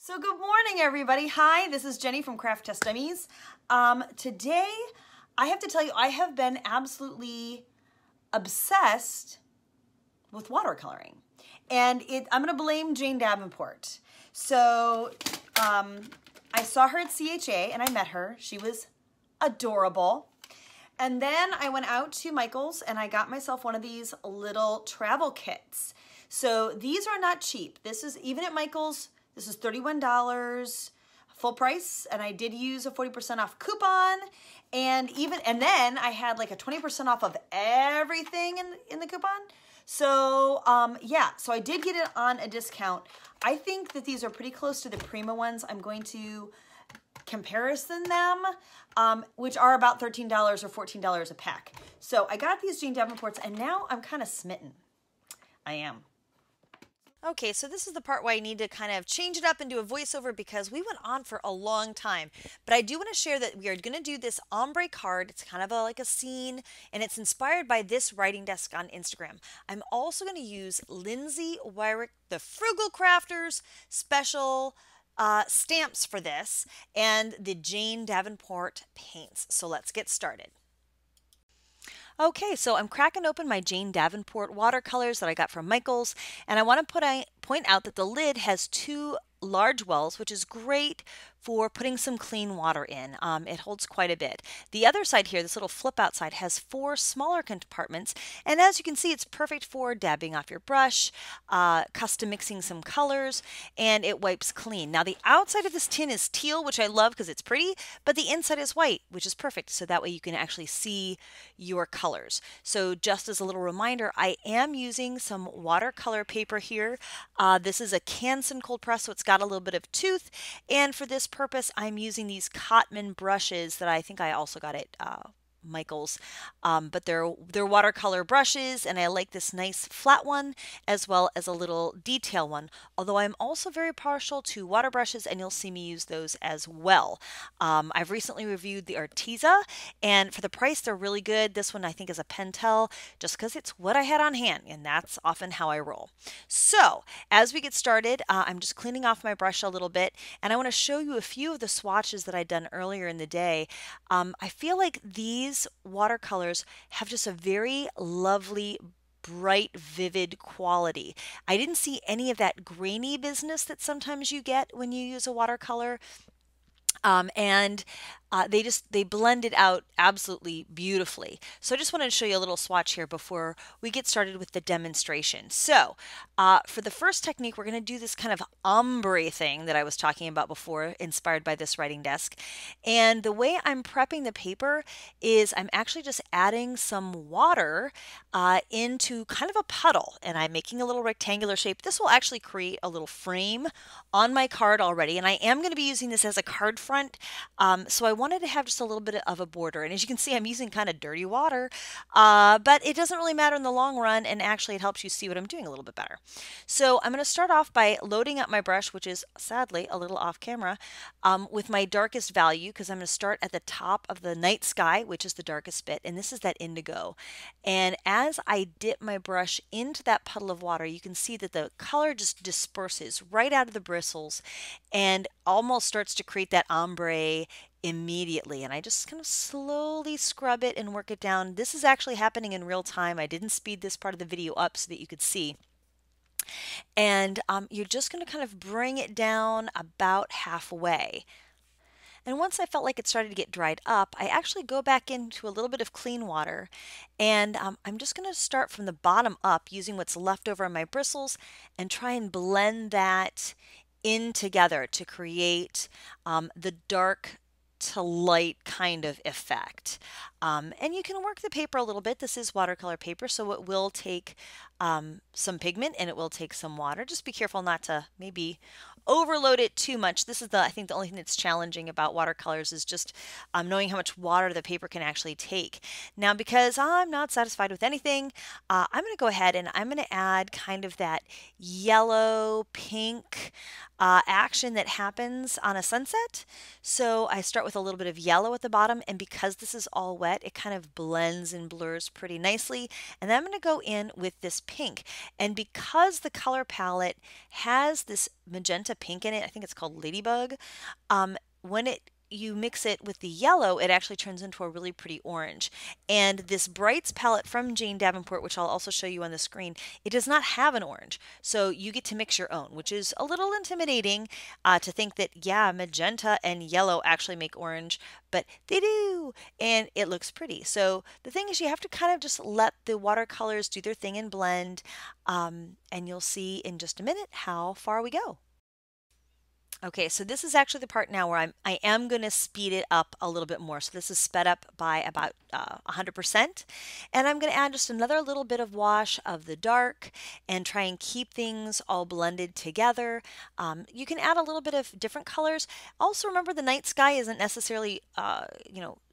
So good morning, everybody. Hi, this is Jenny from Craft Test Dummies. Today, I have to tell you, I have been absolutely obsessed with watercoloring. And I'm going to blame Jane Davenport. So I saw her at CHA and I met her. She was adorable. And then I went out to Michael's and I got myself one of these little travel kits. So these are not cheap. This is, even at Michael's, this is $31 full price, and I did use a 40% off coupon, and then I had like a 20% off of everything in the coupon. So yeah, so I did get it on a discount. I think that these are pretty close to the Prima ones. I'm going to comparison them, which are about $13 or $14 a pack. So I got these Jane Davenports, and now I'm kind of smitten. I am. Okay, so this is the part where I need to kind of change it up and do a voiceover because we went on for a long time. But I do want to share that we are going to do this ombre card. It's kind of like a scene, and it's inspired by this writing desk on Instagram. I'm also going to use Lindsay the Frugal Crafters special stamps for this and the Jane Davenport paints. So let's get started. Okay, so I'm cracking open my Jane Davenport watercolors that I got from Michael's, and I want to point out that the lid has two large wells, which is great for putting some clean water in. It holds quite a bit. The other side here, this little flip out side, has four smaller compartments, and as you can see, it's perfect for dabbing off your brush, custom mixing some colors, and it wipes clean. Now the outside of this tin is teal, which I love because it's pretty, but the inside is white, which is perfect, so that way you can actually see your colors. So just as a little reminder, I am using some watercolor paper here. This is a Canson cold press, so it's got a little bit of tooth, and for this purpose I'm using these Cotman brushes that I think I also got at Michael's, but they're watercolor brushes, and I like this nice flat one as well as a little detail one, although I'm also very partial to water brushes, and you'll see me use those as well. I've recently reviewed the Arteza, and for the price they're really good. This one I think is a Pentel just because it's what I had on hand, and that's often how I roll. So as we get started, I'm just cleaning off my brush a little bit, and I want to show you a few of the swatches that I'd done earlier in the day. I feel like these watercolors have just a very lovely, bright, vivid quality. I didn't see any of that grainy business that sometimes you get when you use a watercolor. They blended out absolutely beautifully. So I just wanted to show you a little swatch here before we get started with the demonstration. So for the first technique, we're going to do this kind of ombre thing that I was talking about before, inspired by this writing desk. And the way I'm prepping the paper is I'm actually just adding some water into kind of a puddle, and I'm making a little rectangular shape. This will actually create a little frame on my card already, and I am going to be using this as a card front. So I wanted to have just a little bit of a border, and as you can see, I'm using kind of dirty water, but it doesn't really matter in the long run, and actually it helps you see what I'm doing a little bit better. So I'm going to start off by loading up my brush, which is sadly a little off camera, with my darkest value, because I'm going to start at the top of the night sky, which is the darkest bit, and this is that indigo. And as I dip my brush into that puddle of water, you can see that the color just disperses right out of the bristles and almost starts to create that ombre immediately. And I just kind of slowly scrub it and work it down. This is actually happening in real time. I didn't speed this part of the video up so that you could see. And you're just going to kind of bring it down about halfway. And once I felt like it started to get dried up, I actually go back into a little bit of clean water, and I'm just going to start from the bottom up using what's left over on my bristles and try and blend that in together to create the dark to light kind of effect. And you can work the paper a little bit. This is watercolor paper, so it will take some pigment and it will take some water. Just be careful not to maybe overload it too much. This is I think the only thing that's challenging about watercolors is just knowing how much water the paper can actually take. Now, because I'm not satisfied with anything, I'm going to go ahead and I'm going to add kind of that yellow pink action that happens on a sunset. So I start with a little bit of yellow at the bottom, and because this is all wet, it kind of blends and blurs pretty nicely. And then I'm going to go in with this pink. And because the color palette has this magenta a pink in it. I think it's called Ladybug. When you mix it with the yellow, it actually turns into a really pretty orange. And this Brights palette from Jane Davenport, which I'll also show you on the screen, it does not have an orange. So you get to mix your own, which is a little intimidating to think that, yeah, magenta and yellow actually make orange, but they do, and it looks pretty. So the thing is, you have to kind of just let the watercolors do their thing and blend, and you'll see in just a minute how far we go. Okay, so this is actually the part now where I am going to speed it up a little bit more. So this is sped up by about 100%. And I'm going to add just another little bit of wash of the dark and try and keep things all blended together. You can add a little bit of different colors. Also remember the night sky isn't necessarily,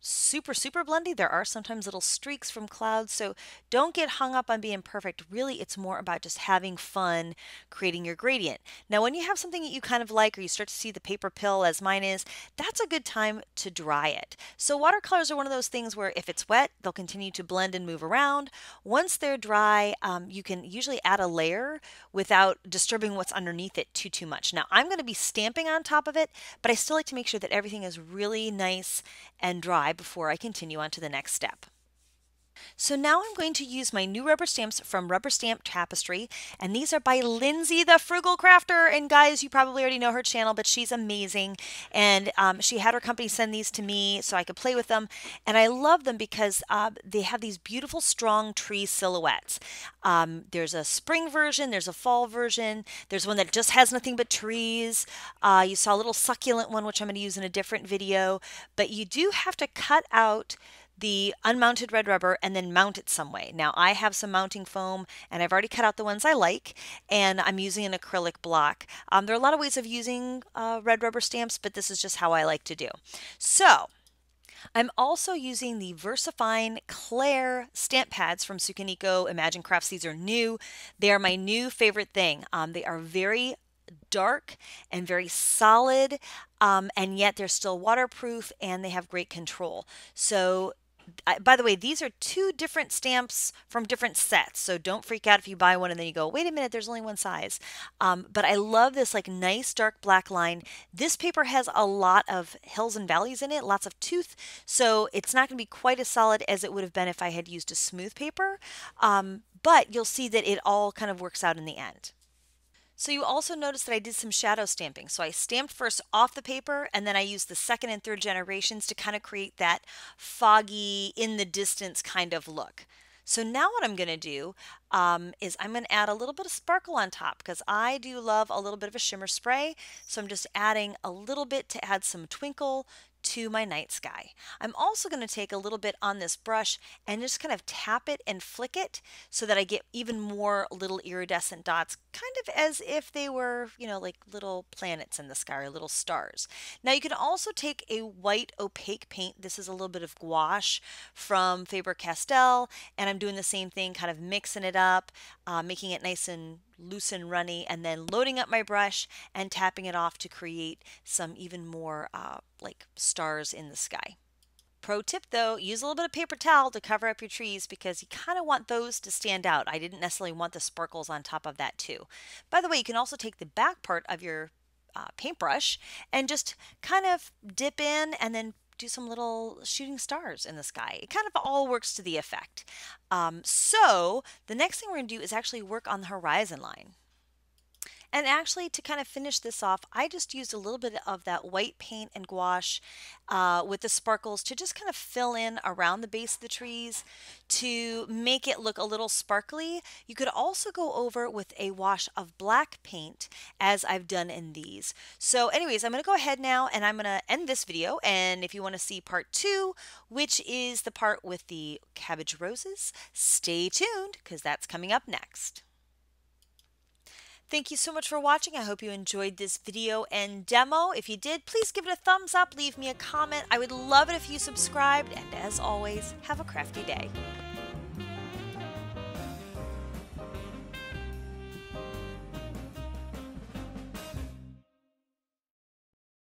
super blendy. There are sometimes little streaks from clouds. So don't get hung up on being perfect. Really, it's more about just having fun creating your gradient. Now, when you have something that you kind of like, or you start to see the paper pill as mine is, that's a good time to dry it. So watercolors are one of those things where if it's wet, they'll continue to blend and move around. Once they're dry, you can usually add a layer without disturbing what's underneath it too much. Now, I'm going to be stamping on top of it, but I still like to make sure that everything is really nice and dry before I continue on to the next step. So now I'm going to use my new rubber stamps from Rubber Stamp Tapestry, and these are by Lindsay, the Frugal Crafter. And guys, you probably already know her channel, but she's amazing. And she had her company send these to me so I could play with them. And I love them because they have these beautiful, strong tree silhouettes. There's a spring version, there's a fall version, there's one that just has nothing but trees. You saw a little succulent one, which I'm going to use in a different video. But you do have to cut out the unmounted red rubber and then mount it some way. Now I have some mounting foam and I've already cut out the ones I like, and I'm using an acrylic block. There are a lot of ways of using red rubber stamps, but this is just how I like to do. So I'm also using the VersaFine Claire stamp pads from Sukaniko Imagine Crafts. These are new. They are my new favorite thing. They are very dark and very solid, and yet they're still waterproof and they have great control. So by the way, these are two different stamps from different sets, so don't freak out if you buy one and then you go, wait a minute, there's only one size. But I love this like nice dark black line. This paper has a lot of hills and valleys in it, lots of tooth, so it's not going to be quite as solid as it would have been if I had used a smooth paper, but you'll see that it all kind of works out in the end. So you also notice that I did some shadow stamping. So I stamped first off the paper, and then I used the second and third generations to kind of create that foggy, in the distance kind of look. So now what I'm going to do is I'm going to add a little bit of sparkle on top because I do love a little bit of a shimmer spray. So I'm just adding a little bit to add some twinkle to my night sky. I'm also going to take a little bit on this brush and just kind of tap it and flick it so that I get even more little iridescent dots, kind of as if they were, like little planets in the sky or little stars. Now you can also take a white opaque paint. This is a little bit of gouache from Faber-Castell, and I'm doing the same thing, kind of mixing it up, making it nice and loose and runny, and then loading up my brush and tapping it off to create some even more like stars in the sky. Pro tip though, use a little bit of paper towel to cover up your trees because you kind of want those to stand out. I didn't necessarily want the sparkles on top of that too. By the way, you can also take the back part of your paintbrush and just kind of dip in and then do some little shooting stars in the sky. It kind of all works to the effect. So the next thing we're going to do is actually work on the horizon line. And actually, to kind of finish this off, I just used a little bit of that white paint and gouache with the sparkles to just kind of fill in around the base of the trees to make it look a little sparkly. You could also go over with a wash of black paint as I've done in these. So anyways, I'm going to go ahead now and I'm going to end this video. And if you want to see part 2, which is the part with the cabbage roses, stay tuned because that's coming up next. Thank you so much for watching. I hope you enjoyed this video and demo. If you did, please give it a thumbs up, leave me a comment. I would love it if you subscribed, and as always, have a crafty day.